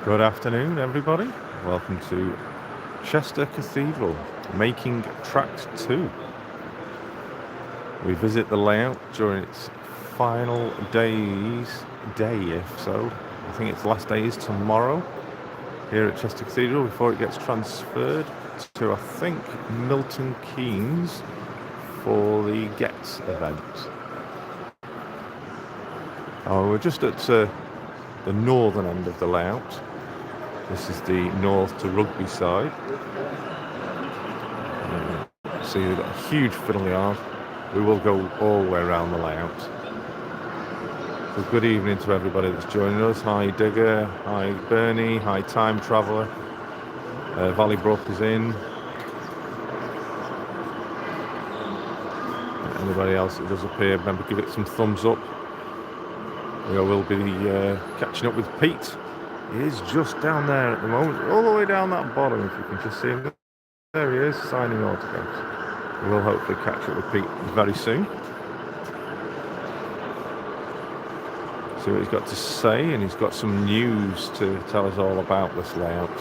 Good afternoon, everybody. Welcome to Chester Cathedral, making Tract 2. We visit the layout during its final day, if so. I think its last day is tomorrow here at Chester Cathedral before it gets transferred to, I think, Milton Keynes for the Getz event. We're just at the northern end of the layout. This is the north to Rugby side. See, they've got a huge fiddle yard. We will go all the way around the layout. So good evening to everybody that's joining us. Hi Digger, hi Bernie, hi Time Traveller. Valley Brook is in. Anybody else that does appear, remember, give it some thumbs up. We will be catching up with Pete. He is just down there at the moment, all the way down that bottom, if you can just see him. There he is, signing autographs. We will hopefully catch up with Pete very soon. See what he's got to say, and he's got some news to tell us all about this layout,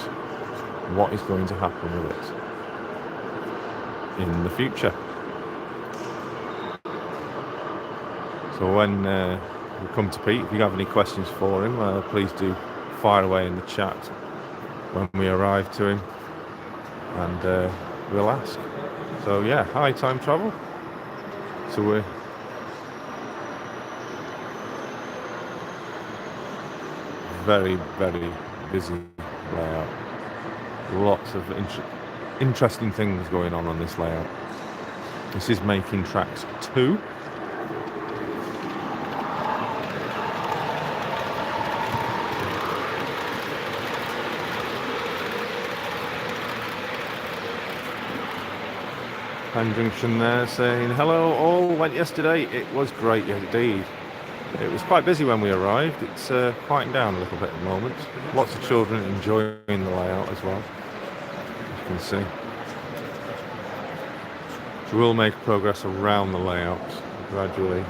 and what is going to happen with it in the future. So when we come to Pete, if you have any questions for him, please do fire away in the chat when we arrive to him, and we'll ask. So yeah, hi Time Travel. So we're very, very busy layout. Lots of interesting things going on this layout. This is making Tract 2. Junction there saying hello all, went yesterday. It was great indeed. It was quite busy when we arrived. It's quieting down a little bit at the moment. Lots of children enjoying the layout as well, as you can see. So we'll make progress around the layout gradually.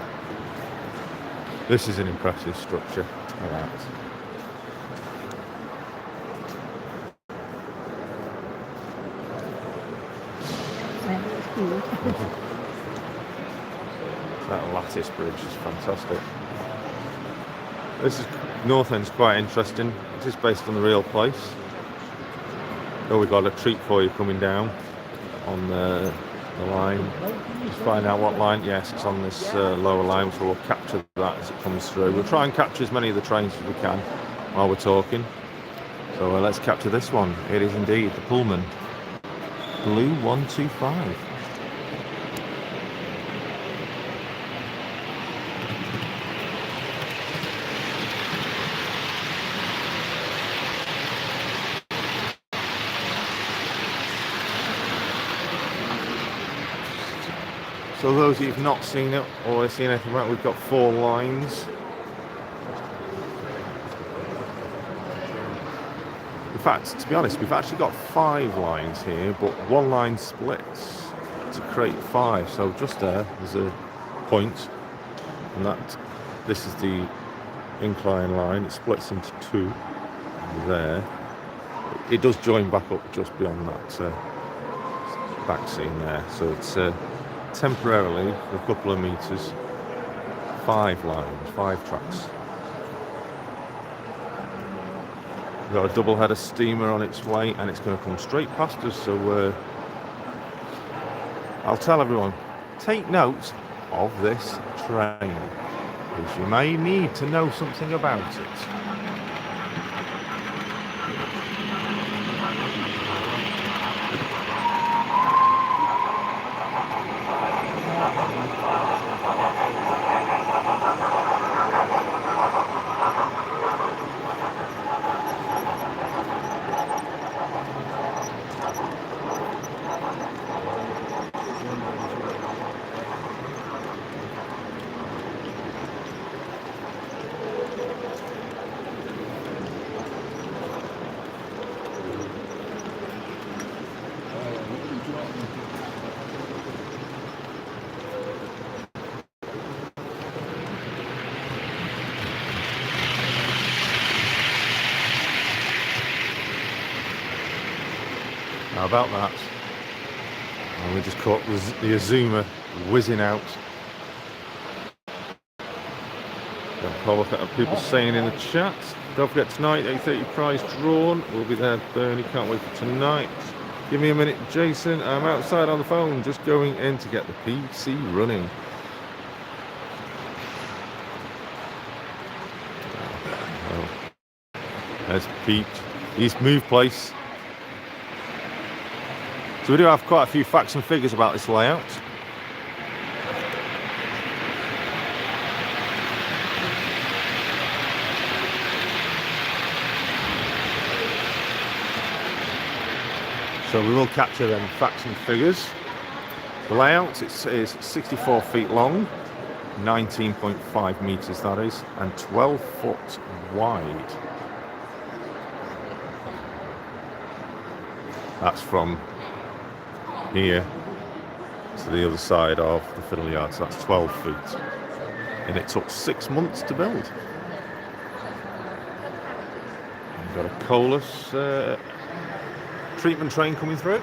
This is an impressive structure. Look at that. That lattice bridge is fantastic. This is North End's quite interesting. It is based on the real place. Oh, we've got a treat for you coming down on the line. Just find out what line. Yes, it's on this lower line, so we'll capture that as it comes through. We'll try and capture as many of the trains as we can while we're talking. So let's capture this one. It is indeed the Pullman Blue 125. So those of you who've not seen it or seen anything about it, we've got 4 lines. In fact, to be honest, we've actually got 5 lines here, but 1 line splits to create 5. So just there's a point, and this is the incline line. It splits into 2 there. It does join back up just beyond that back scene there. So it's temporarily, for a couple of meters, 5 lines, 5 tracks. We've got a double-header steamer on its way, and it's going to come straight past us. So I'll tell everyone, take note of this train, because you may need to know something about it. How about that? And we just caught the Azuma whizzing out. Have a look at people saying in the chat. Don't forget tonight, 8:30 prize drawn. We'll be there, Bernie. Can't wait for tonight. Give me a minute, Jason. I'm outside on the phone, just going in to get the PC running. Oh. There's Pete. East Move Place. So we do have quite a few facts and figures about this layout. So we will capture them facts and figures. The layout is 64 feet long, 19.5 meters that is, and 12 foot wide. That's from here to the other side of the Fiddle Yard, so that's 12 feet. And it took 6 months to build. We've got a coalesce treatment train coming through.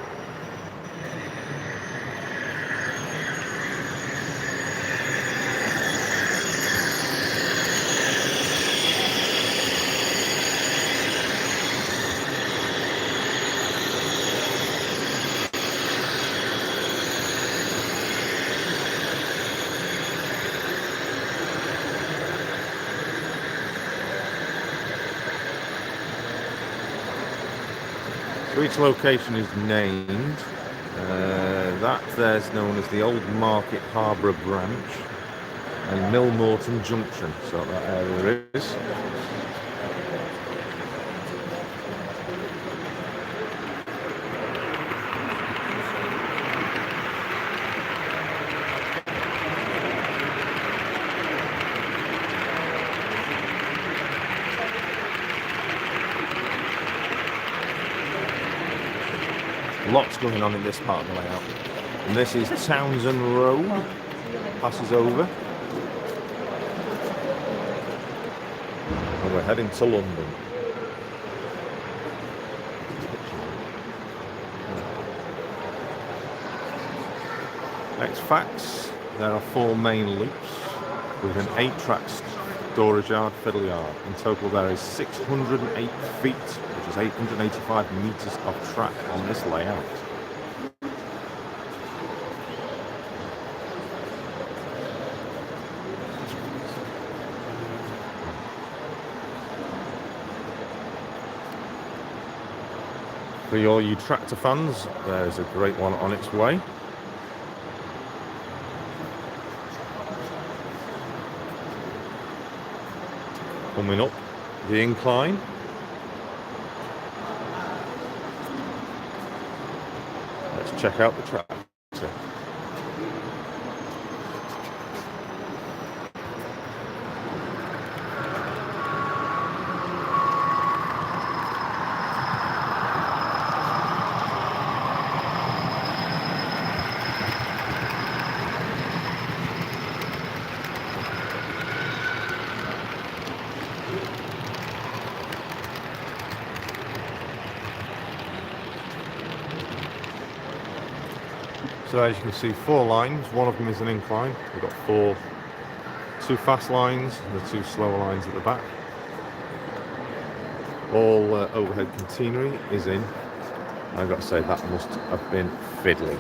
So each location is named. That there's known as the Old Market Harbour Branch and Milmorton Junction. So that area is. Lots going on in this part of the layout. And this is Townsend Road, passes over. And we're heading to London. Next facts, there are 4 main loops with an 8-track storage yard, Fiddle Yard. In total there is 608 feet, which is 885 meters of track on this layout. For all you tractor fans, there's a great one on its way. Coming up the incline. Let's check out the tractor. So as you can see, 4 lines, one of them is an incline. We've got 2 fast lines and the 2 slower lines at the back. All overhead catenary is in. I've got to say that must have been fiddly.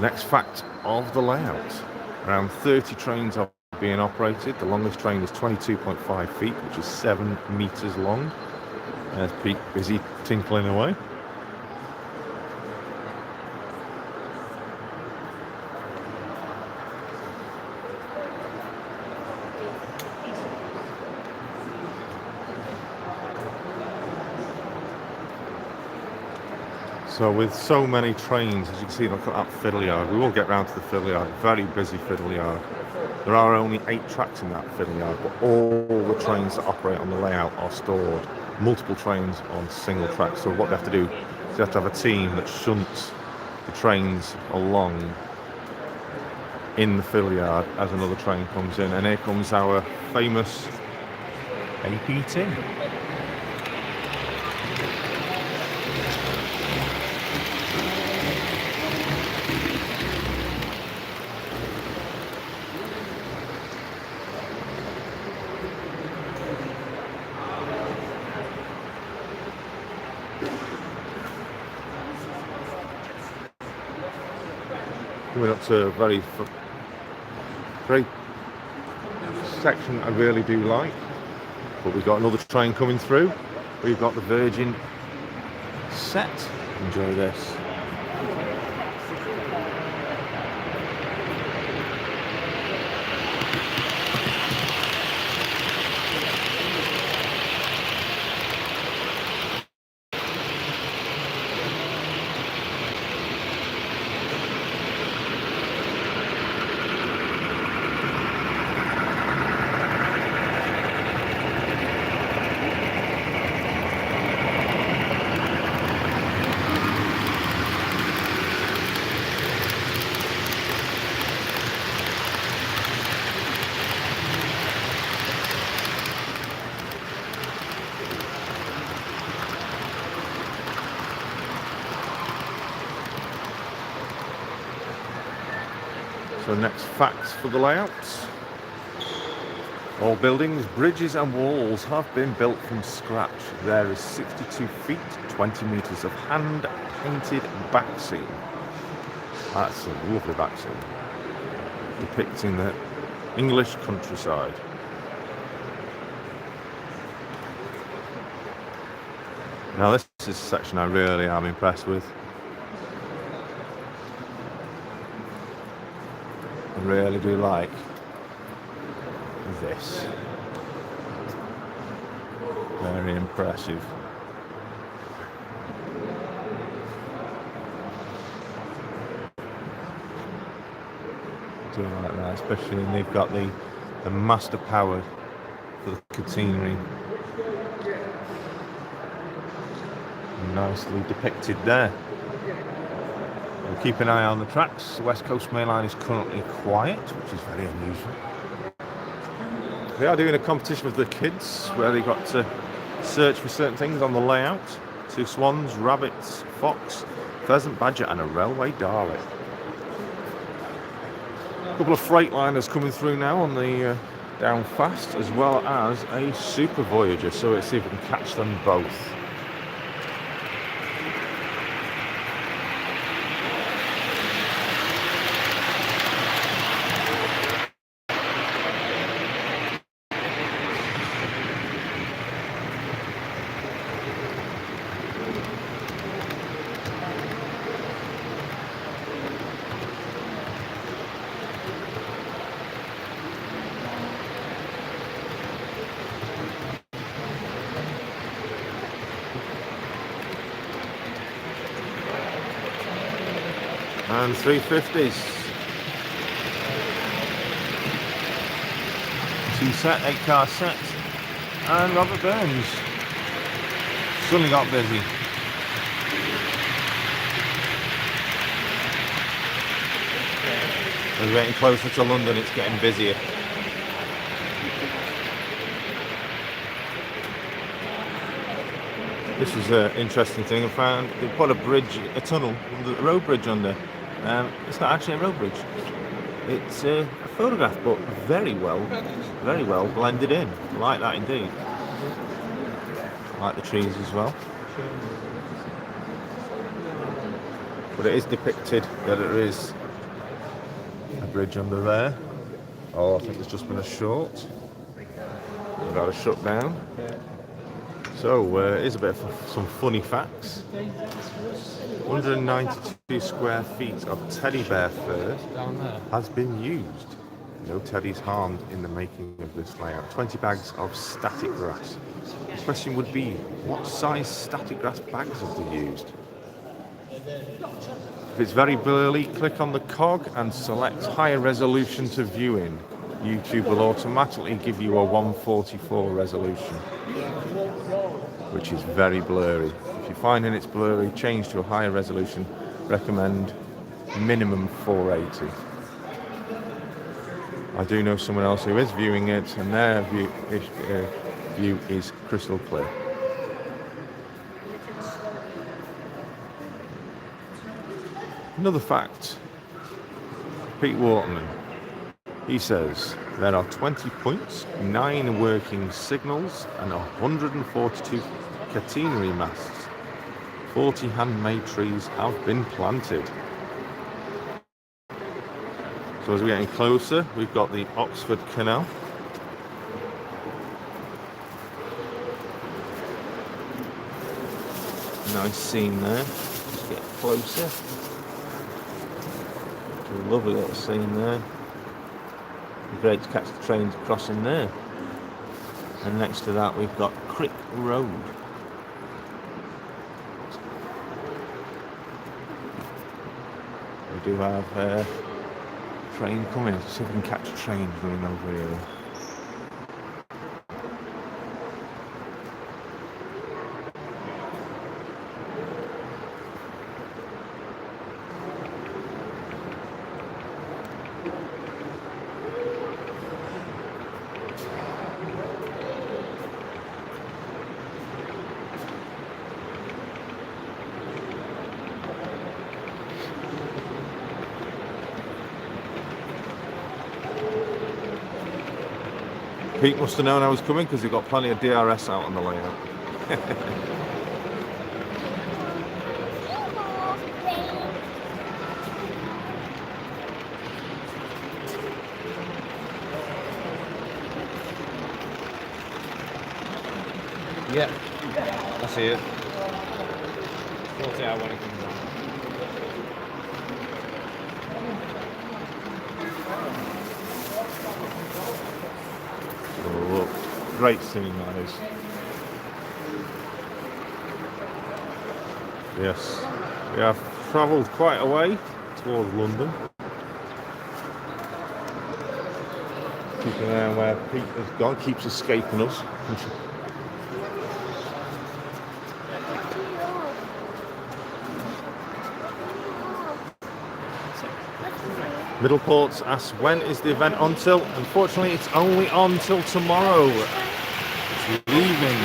Next fact of the layout. Around 30 trains are being operated. The longest train is 22.5 feet, which is 7 meters long. There's Pete busy tinkling away. So with so many trains, as you can see, look at that Fiddle Yard. We will get round to the Fiddle Yard, very busy Fiddle Yard. There are only 8 tracks in that Fiddle Yard, but all the trains that operate on the layout are stored. Multiple trains on single tracks. So what they have to do is they have to have a team that shunts the trains along in the Fiddle Yard as another train comes in. And here comes our famous APT. Coming up to a very section I really do like. But we've got another train coming through. We've got the Virgin set. Enjoy this. So next facts for the layouts. All buildings, bridges and walls have been built from scratch. There is 62 feet, 20 metres of hand-painted backseam. That's a lovely backseam, depicting the English countryside. Now this is a section I really am impressed with. I really do like this. Very impressive. Do like that, especially when they've got the master power for the catenary. Nicely depicted there. We'll keep an eye on the tracks. The West Coast Main Line is currently quiet, which is very unusual. They are doing a competition with the kids where they got to search for certain things on the layout. 2 swans, rabbits, fox, pheasant, badger and a railway Dalek. A couple of Freightliners coming through now on the down fast, as well as a Super Voyager, so let's see if we can catch them both. And 350s. 2 set, 8-car set. And Robert Burns suddenly got busy. As we're getting closer to London, it's getting busier. This is an interesting thing I found. They put a tunnel, a road bridge under. It's not actually a road bridge. It's a photograph, but very well blended in. I like that indeed. I like the trees as well. But it is depicted that there is a bridge under there. Oh, I think there's just been a short. We've got a shutdown. So here's a bit of some funny facts. 192 square feet of teddy bear fur has been used. No teddies harmed in the making of this layout. 20 bags of static grass. The question would be, what size static grass bags have they used? If it's very blurry, click on the cog and select higher resolution to viewing. YouTube will automatically give you a 144 resolution, which is very blurry. If you're finding it's blurry, change to a higher resolution. Recommend minimum 480. I do know someone else who is viewing it, and their view is crystal clear. Another fact, Pete Waterman, he says there are 20 points, 9 working signals and 142 catenary masts. 40 handmade trees have been planted. So as we're getting closer, we've got the Oxford Canal. Nice scene there. Let's get closer. A lovely little scene there. It'd be great to catch the trains crossing there. And next to that we've got Crick Road. We do have a train coming. Let's see if we can catch a train running over here. Pete must have known I was coming because he got plenty of DRS out on the layout. Yeah, I see it. 40-hour when it comes on. Oh, look, great scene that is. Yes, we have travelled quite a way towards London. Keeping an eye on where Pete has gone, keeps escaping us. Middleport's asked when is the event on till? Unfortunately, it's only on till tomorrow. It's leaving.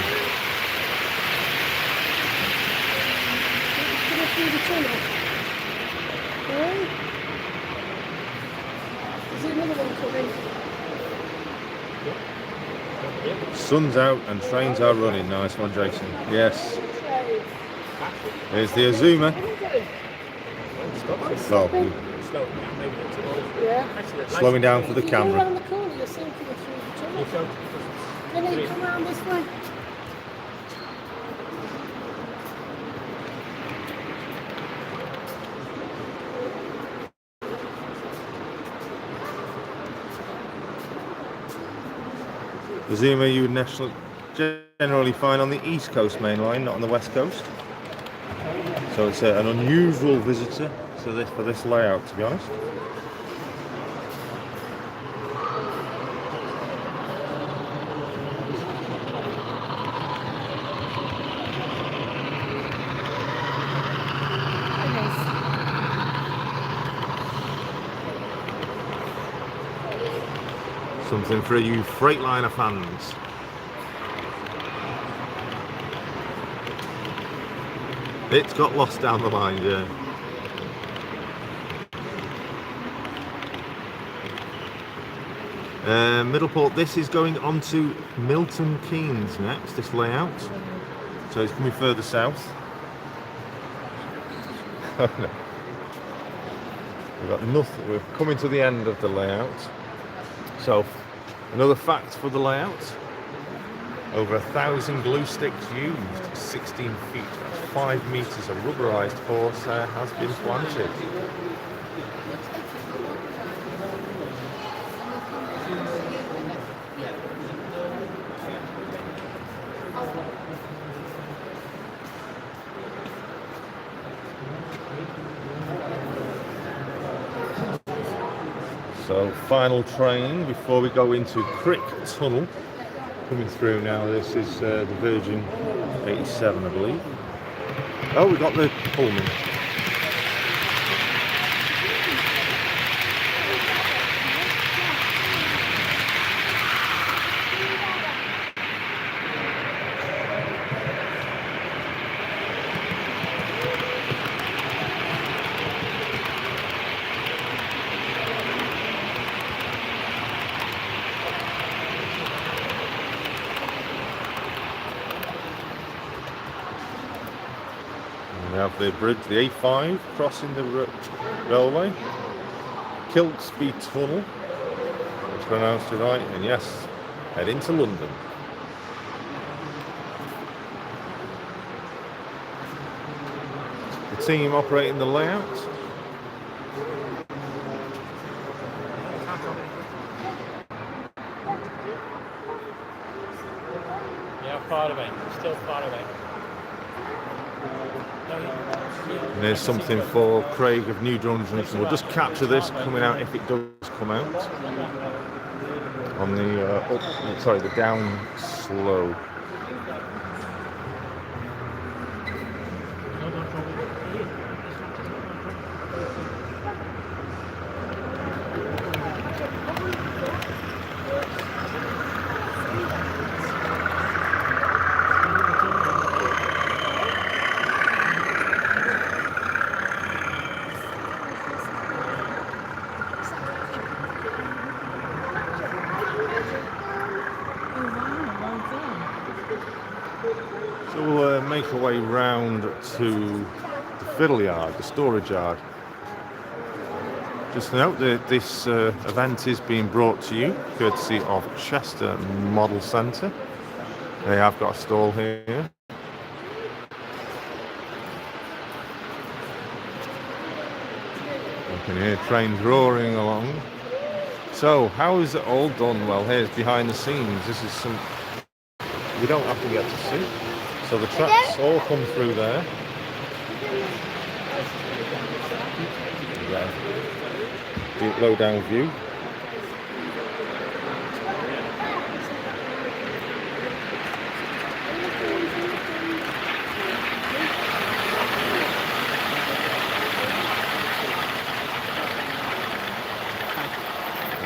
Sun's out and trains are running. Nice one, Jason. Yes. There's the Azuma. Oh. Slowing down for the camera. Can you come around this way? The Zuma you would generally find on the East Coast main line, not on the West Coast. So it's an unusual visitor to for this layout, to be honest. Something for you Freightliner fans. It's got lost down the line, yeah. Middleport, this is going on to Milton Keynes next, this layout. So it's coming further south. Oh no. We've got nothing, we're coming to the end of the layout. So, another fact for the layout, over 1,000 glue sticks used, 16 feet, 5 metres of rubberised horsehair has been planted. So final train before we go into Crick Tunnel coming through now. This is the Virgin 87, I believe. Oh, we got the Pullman. We have the bridge, the A5 crossing the railway. Kilkesby Tunnel. I pronounced it right, and yes, head into London. The team operating the layout. Yeah, far away. Still far away. And there's something for Craig of New Junction. We'll just capture this coming out if it does come out on the down slow. So we'll make our way round to the Fiddle yard, the storage yard. Just note that this event is being brought to you courtesy of Chester Model Centre. They have got a stall here. You can hear trains roaring along. So, how is it all done? Well, here's behind the scenes. This is some we don't often get to see. So the tracks all come through there. Deep low down view.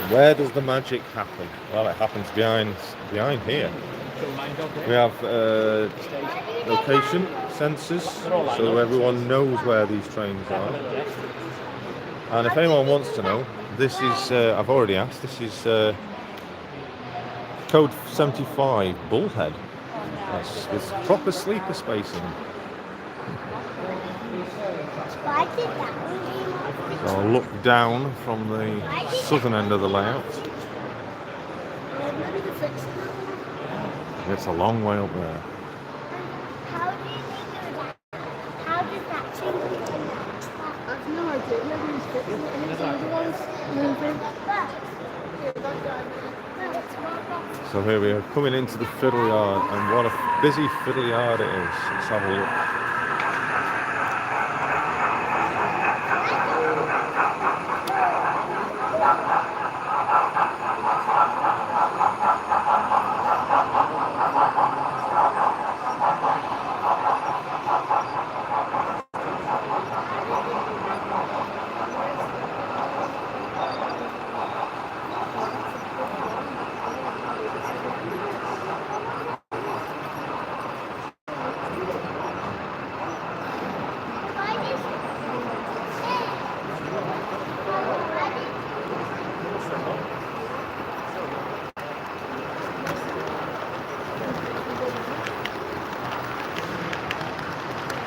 Where does the magic happen? Well, it happens behind here. We have location sensors, so everyone knows where these trains are. And if anyone wants to know, this is, I've already asked, this is code 75 Bullhead. That's with proper sleeper spacing. So I'll look down from the southern end of the layout. It's a long way up there. How do you do that? How does that change? I've no idea. Nobody's fixing it. And the other one's moving. So here we are coming into the Fiddle yard, and what a busy Fiddle yard it is. Let's have a look.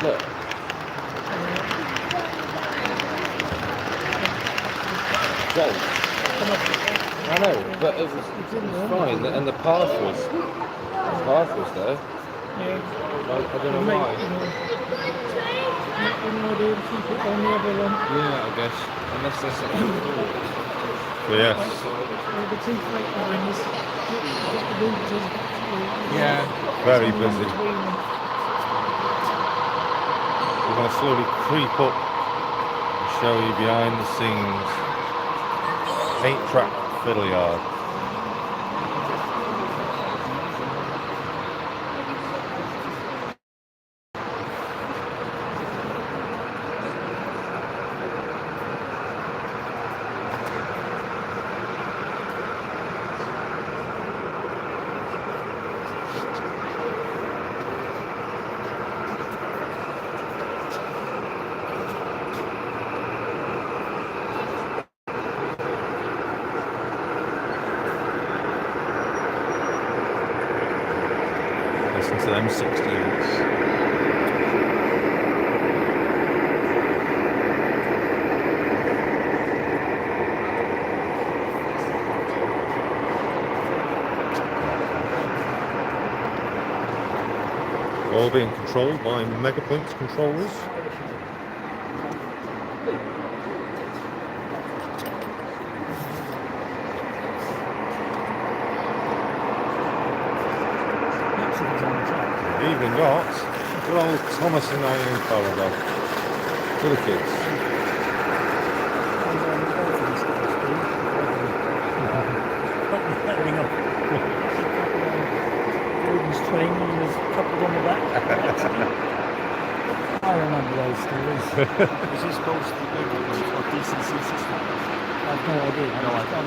Look. Well, I know, but it was fine, and the path was there. Yeah. I don't know why. Yeah, I guess. Unless there's something. Yes. Yeah. Very busy. We're going to slowly creep up and show you behind the scenes 8-track Fiddle yard. Listen to them 60s. all being controlled by Megapoints controllers. You've even got good old Thomas and Eileen corridor for the kids. Train and he was coupled on the back. I remember those stories. Is this supposed to be a DCC system? I've no idea. I'm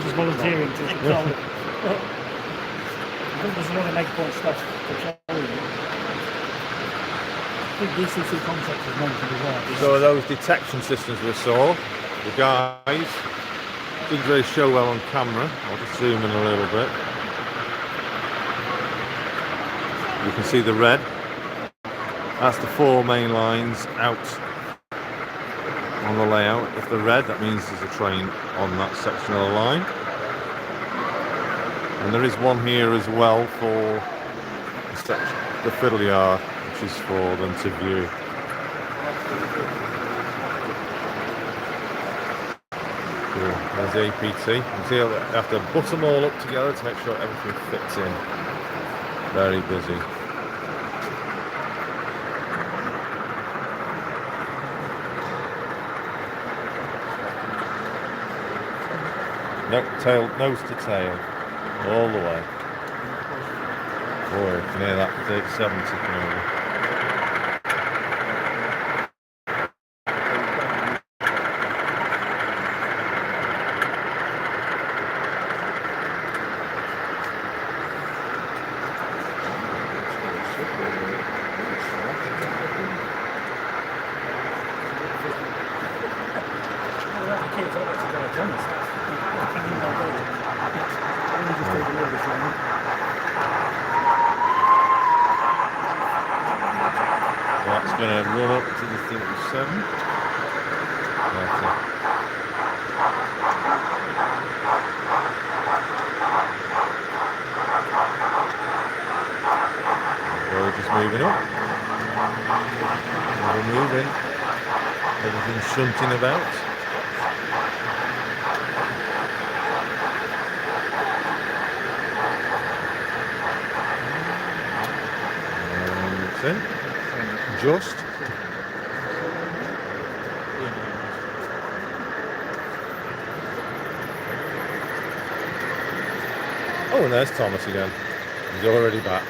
just volunteering to control it. I think there's a lot of Megapoint stuff controlling it. I think DCC concept was mentioned as well. So those detection systems we saw, the guys didn't really show well on camera. I'll just zoom in a little bit. You can see the red. That's the 4 main lines out on the layout. If they're red, that means there's a train on that section of the line. And there is one here as well for the Fiddle yard, which is for them to view. Cool. There's the APT. You can see they have to butt them all up together to make sure everything fits in. Very busy. Nose to tail, all the way. Boy, you can hear that 37 ticking over. That's going to run up to the 37. We're just moving up. We're moving. Everything's shunting about. In. Just. Oh, and there's Thomas again. He's already back.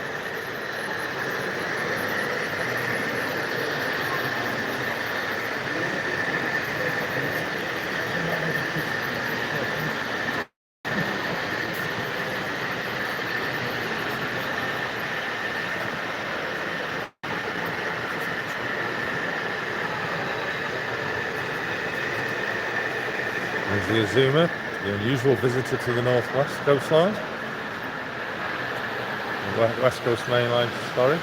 There's the Azuma, the unusual visitor to the northwest coastline. The West Coast Main Line, sorry.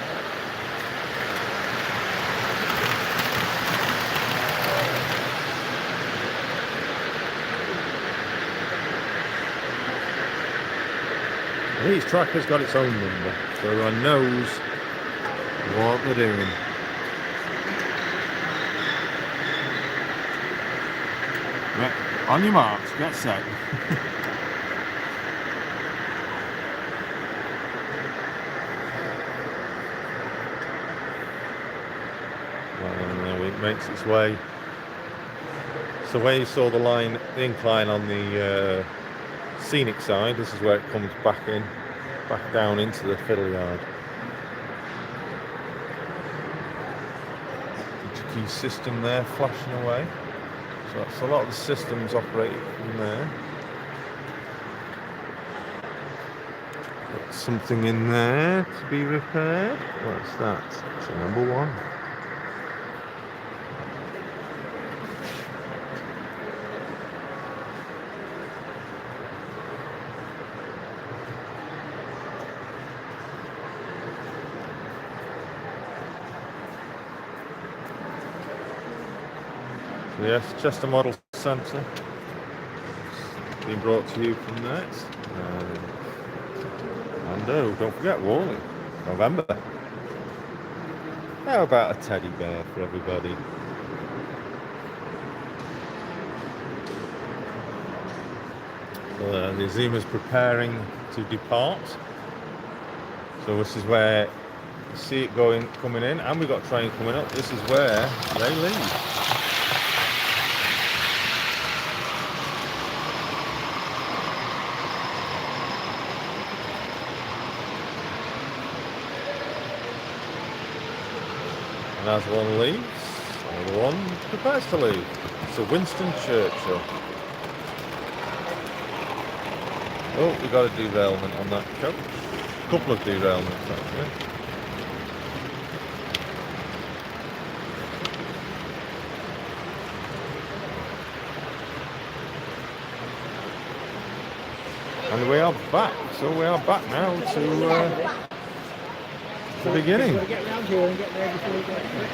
Each track has got its own number, so everyone knows what they're doing. Right, on your marks, get set. Well, it makes its way. So where you saw the line, the incline on the Scenic side, this is where it comes back down into the Fiddle yard. The key system there flashing away. So that's a lot of the systems operating from there. Got something in there to be repaired. What's that? It's a number 1. Yes, Chester Model Centre, being brought to you from that. And oh, don't forget Warley, November. How about a teddy bear for everybody? The Azima's preparing to depart. So this is where you see it coming in, and we've got a train coming up. This is where they leave. And as one leaves, another one prepares to leave. So Winston Churchill. Oh, we got a derailment on that coach. A couple of derailments actually. And we are back. So we are back now to the beginning. We've got to get around here and get there before we get there.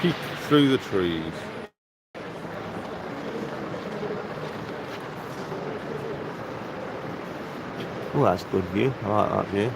Peek through the trees. Oh, that's a good view. I like that view.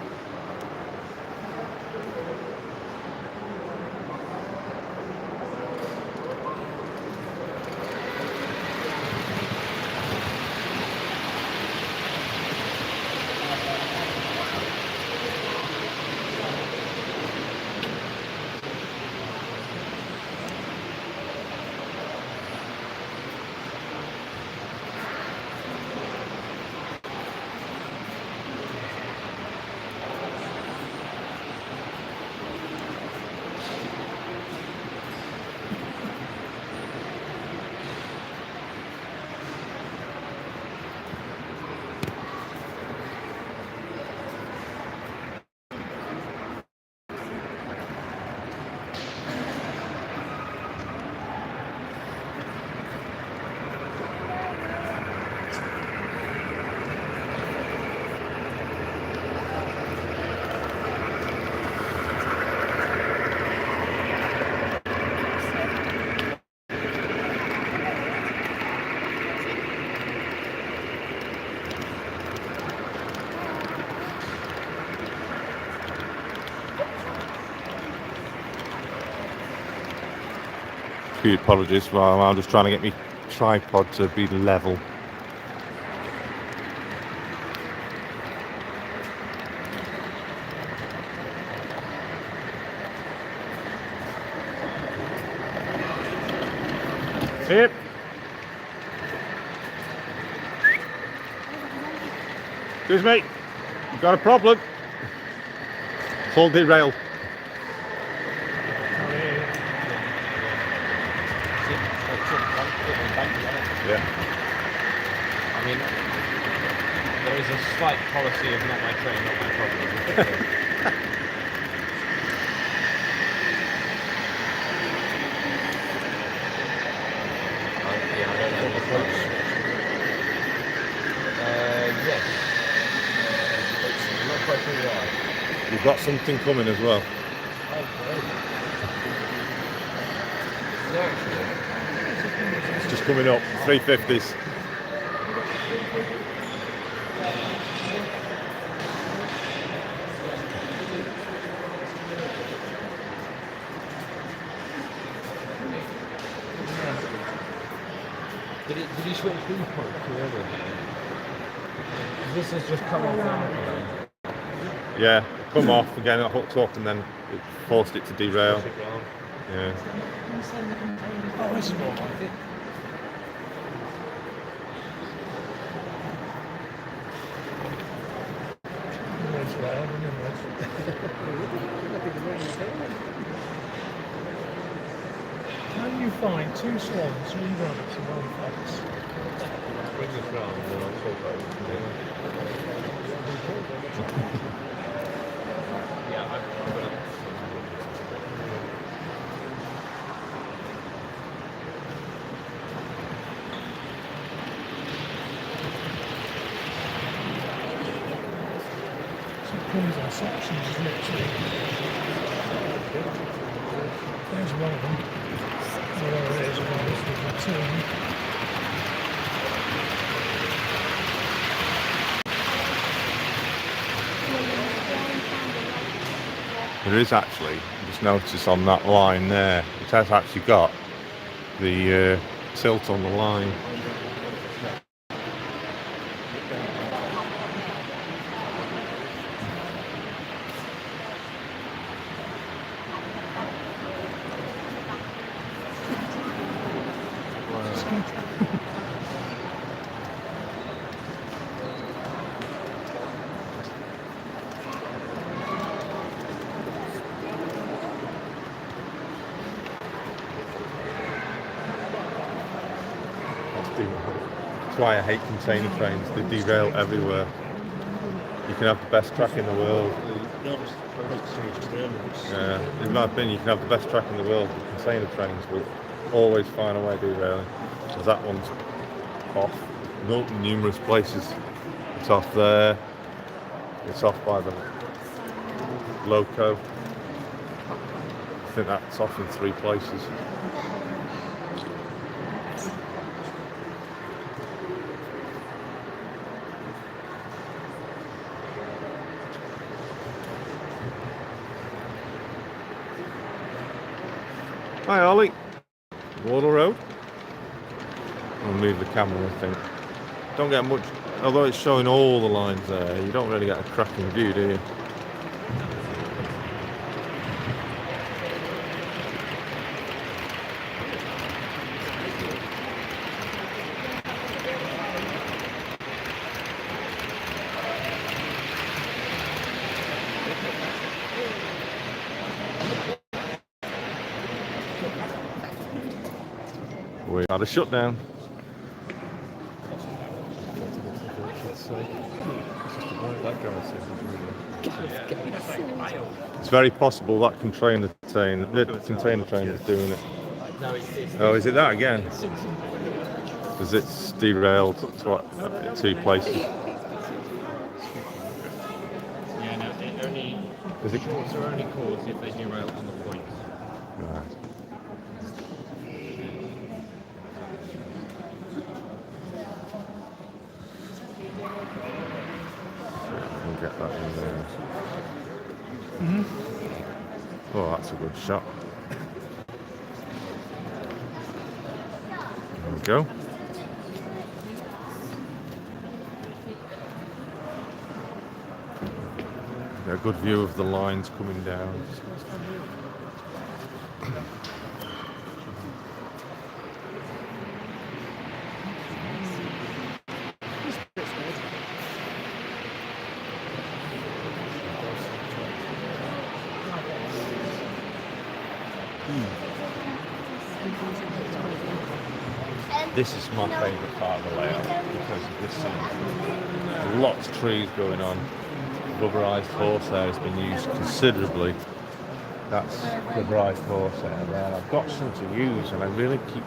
Apologies, well, I'm just trying to get my tripod to be level. Yep. Excuse me, you've got a problem. It's all derailed. Yeah. I mean, there is a slight policy of not my train, not my problem. Yes. I'm not quite sure why. You've got something coming as well. No, actually. It's just coming up, 350s. Did he switch viewpoint too early? This has just come off now. Yeah, come off again, it hooked up and then it forced it to derail. Yeah. Oh, this is more like it. Can you find 2 swans, 3 rabbits and 1 fox? Bring this round and then I'll talk about it. Yeah, I'm gonna. Pins and sections, literally. There's one of them. There it is, one of the 2. There is actually, just notice on that line there, it has actually got the tilt on the line. That's why I hate container trains. They derail everywhere. You can have the best track in the world. In my opinion, you can have the best track in the world with container trains, but always find a way of derailing. Because that one's off. Numerous places. It's off there. It's off by the loco. I think that's off in 3 places. Hi Ollie, Water Road. I'll move the camera, I think. Don't get much, although it's showing all the lines there, you don't really get a cracking view, do you? We had a shutdown. It's very possible that container train is doing it. Oh, is it that again? Because it's derailed to 2 places. Yeah, no, it only. The shorts are only caused if they derail on the points. Right. Get that in there. Oh, that's a good shot. There we go. Get a good view of the lines coming down. This is my favourite part of the layout because of this scene. Lots of trees going on. Rubberised horsehair has been used considerably. That's rubberised horsehair there. I've got some to use and I really should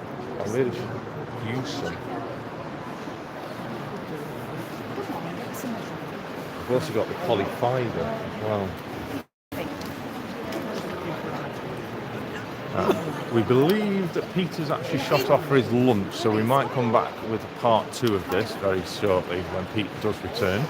use some. I've also got the polyfibre as well. We believe that Peter's actually shot off for his lunch, so we might come back with part 2 of this very shortly when Peter does return.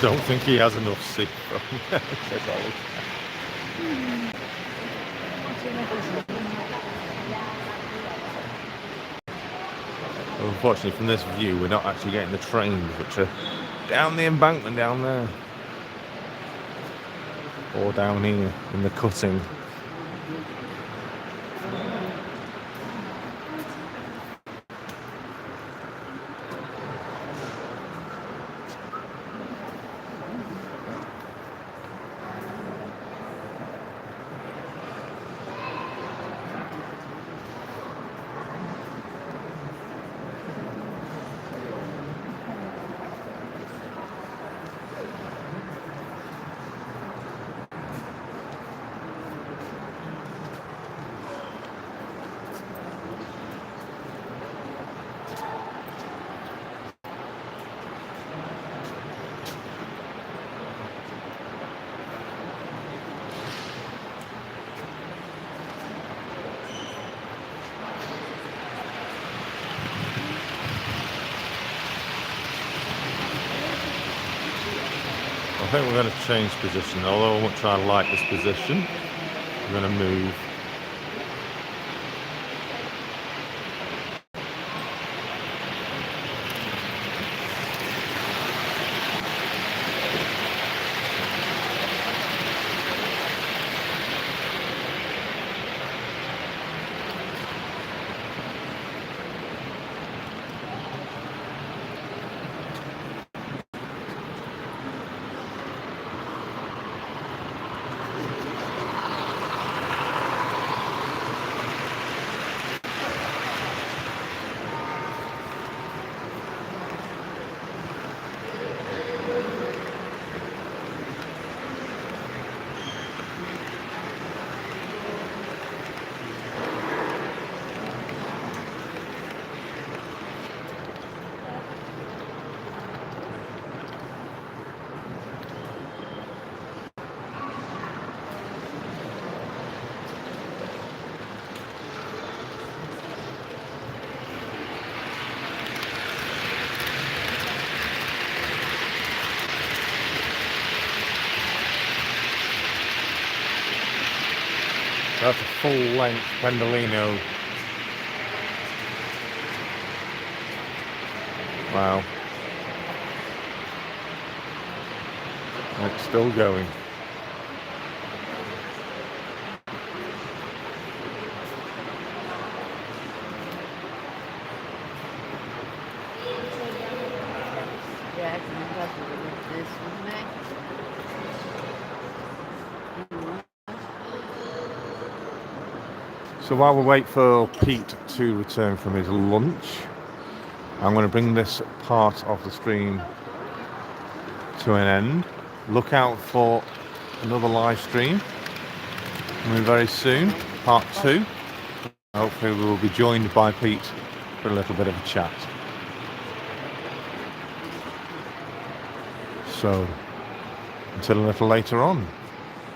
Don't think he has enough seat. Unfortunately, from this view, we're not actually getting the trains, which are down the embankment down there, or down here in the cutting. think we're going to change position, although much I like this position. We're going to move. That's a full-length Pendolino. Wow. It's still going. Yeah, I can imagine with this, wouldn't it? So while we wait for Pete to return from his lunch, I'm going to bring this part of the stream to an end. Look out for another live stream coming very soon, part 2. Hopefully we will be joined by Pete for a little bit of a chat. So until a little later on,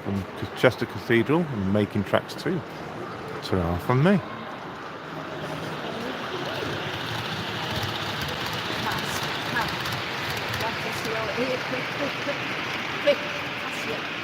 from Chester Cathedral and making tracks 2. Ta-ra from me. Quick, quick, quick, quick, quick, quick, quick, quick, quick,